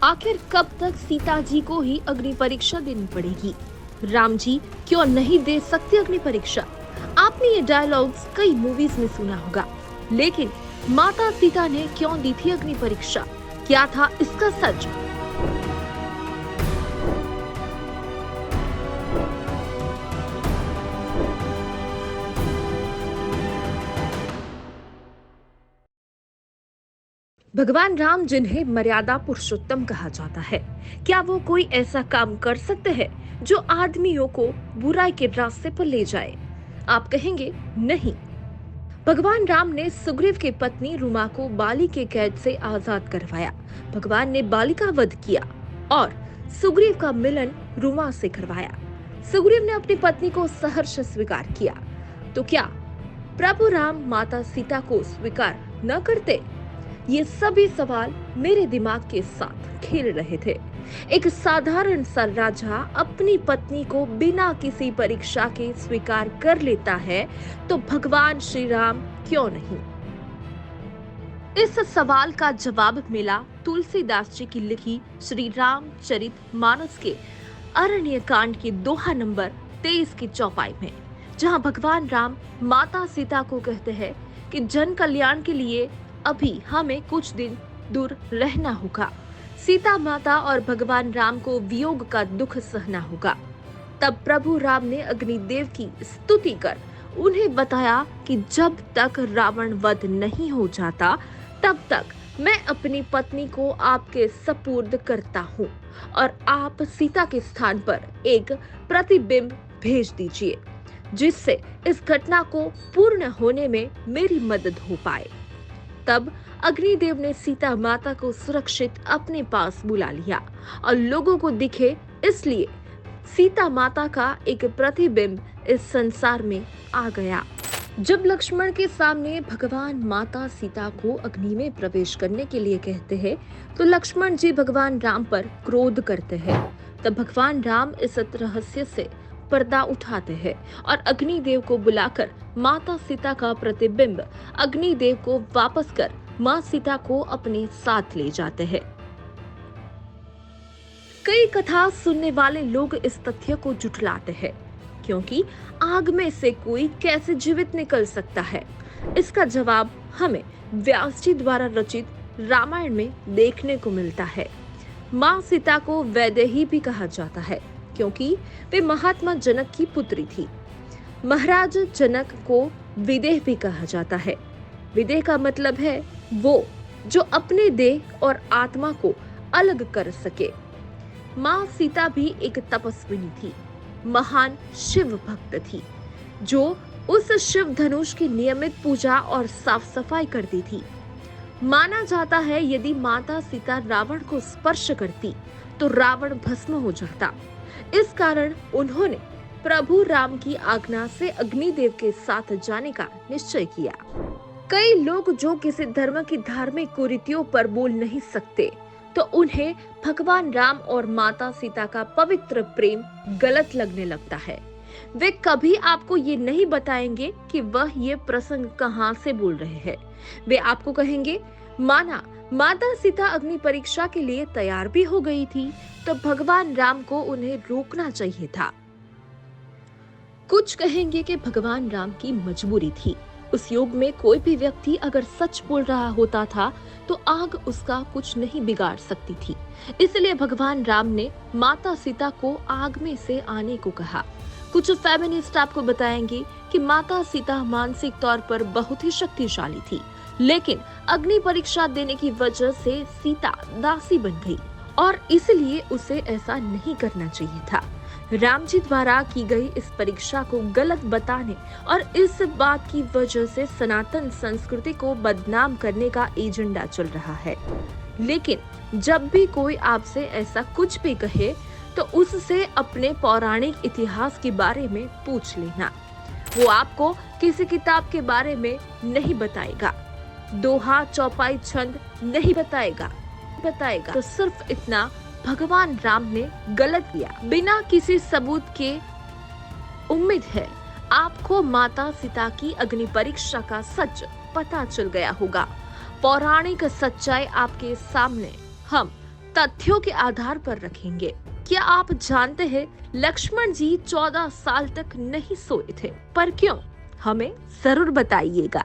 आखिर कब तक सीता जी को ही अग्नि परीक्षा देनी पड़ेगी? राम जी क्यों नहीं दे सकते अग्नि परीक्षा? आपने ये डायलॉग्स कई मूवीज में सुना होगा, लेकिन माता सीता ने क्यों दी थी अग्नि परीक्षा? क्या था इसका सच? भगवान राम, जिन्हें मर्यादा पुरुषोत्तम कहा जाता है, क्या वो कोई ऐसा काम कर सकते हैं जो आदमियों को बुराई के रास्ते पर ले जाए? आप कहेंगे नहीं। भगवान राम ने सुग्रीव की पत्नी रुमा को बाली के कैद से आजाद करवाया। भगवान ने बाली का वध किया और सुग्रीव का मिलन रुमा से करवाया। सुग्रीव ने अपनी पत्नी को सहर्ष स्वीकार किया। तो क्या प्रभु राम माता सीता को स्वीकार न करते? ये सभी सवाल मेरे दिमाग के साथ खेल रहे थे। एक साधारण सा राजा अपनी पत्नी को बिना किसी परीक्षा के स्वीकार कर लेता है, तो भगवान श्री राम क्यों नहीं? इस सवाल का जवाब मिला तुलसीदास जी की लिखी श्री रामचरित मानस के अरण्य कांड के दोहा नंबर 23 की चौपाई में, जहां भगवान राम माता सीता को कहते हैं कि जन कल्याण के लिए अभी हमें कुछ दिन दूर रहना होगा। सीता माता और भगवान राम को वियोग का दुख सहना होगा। तब प्रभु राम ने अग्निदेव की स्तुति कर उन्हें बताया कि जब तक रावण वध नहीं हो जाता, तब तक मैं अपनी पत्नी को आपके सपुर्द करता हूँ और आप सीता के स्थान पर एक प्रतिबिंब भेज दीजिए, जिससे इस घटना को पूर्ण होने में मेरी मदद हो पाए। तब अग्निदेव ने सीता माता को सुरक्षित अपने पास बुला लिया और लोगों को दिखे, इसलिए सीता माता का एक प्रतिबिंब इस संसार में आ गया। जब लक्ष्मण के सामने भगवान माता सीता को अग्नि में प्रवेश करने के लिए कहते हैं, तो लक्ष्मण जी भगवान राम पर क्रोध करते हैं। तब भगवान राम इस रहस्य से पर्दा उठाते हैं और अग्निदेव को बुलाकर माता सीता का प्रतिबिंब अग्निदेव को वापस कर मां सीता को अपने साथ ले जाते हैं। कई कथा सुनने वाले लोग इस तथ्य को झुठलाते हैं, क्योंकि आग में से कोई कैसे जीवित निकल सकता है? इसका जवाब हमें व्यास जी द्वारा रचित रामायण में देखने को मिलता है। मां सीता को वैदेही भी कहा जाता है, क्योंकि वे महात्मा जनक की पुत्री थी। महाराज जनक को विदेह भी कहा जाता है। विदेह का मतलब है वो जो अपने देह और आत्मा को अलग कर सके। मां सीता भी एक तपस्विनी थी, महान शिव भक्त थी, जो उस शिव धनुष की नियमित पूजा और साफ सफाई करती थी। माना जाता है यदि माता सीता रावण को स्पर्श करती तो रावण भस्म हो जाता। इस कारण उन्होंने प्रभु राम की आज्ञा से अग्निदेव के साथ जाने का निश्चय किया। कई लोग जो किसी धर्म की धार्मिक कुरीतियों पर बोल नहीं सकते, तो उन्हें भगवान राम और माता सीता का पवित्र प्रेम गलत लगने लगता है। वे कभी आपको ये नहीं बताएंगे कि वह ये प्रसंग कहां से बोल रहे हैं। वे आपको कहेंगे, माना माता सीता अग्नि परीक्षा के लिए तैयार भी हो गई थी, तो भगवान राम को उन्हें रोकना चाहिए था। कुछ कहेंगे कि भगवान राम की मजबूरी थी। उस युग में कोई भी व्यक्ति अगर सच बोल रहा होता था तो आग उसका कुछ नहीं बिगाड़ सकती थी, इसलिए भगवान राम ने माता सीता को आग में से आने को कहा। कुछ फेमिनिस्ट आपको बताएंगे कि माता सीता मानसिक तौर पर बहुत ही शक्तिशाली थी, लेकिन अग्नि परीक्षा देने की वजह से सीता दासी बन गई और इसलिए उसे ऐसा नहीं करना चाहिए था। राम जी द्वारा की गई इस परीक्षा को गलत बताने और इस बात की वजह से सनातन संस्कृति को बदनाम करने का एजेंडा चल रहा है। लेकिन जब भी कोई आपसे ऐसा कुछ भी कहे, तो उससे अपने पौराणिक इतिहास के बारे में पूछ लेना। वो आपको किसी किताब के बारे में नहीं बताएगा, दोहा चौपाई छंद नहीं बताएगा। तो सिर्फ इतना, भगवान राम ने गलत किया। बिना किसी सबूत के उम्मीद है आपको माता सीता की अग्नि परीक्षा का सच पता चल गया होगा। पौराणिक सच्चाई आपके सामने हम तथ्यों के आधार पर रखेंगे। क्या आप जानते हैं लक्ष्मण जी 14 साल तक नहीं सोए थे, पर क्यों? हमें जरूर बताइएगा।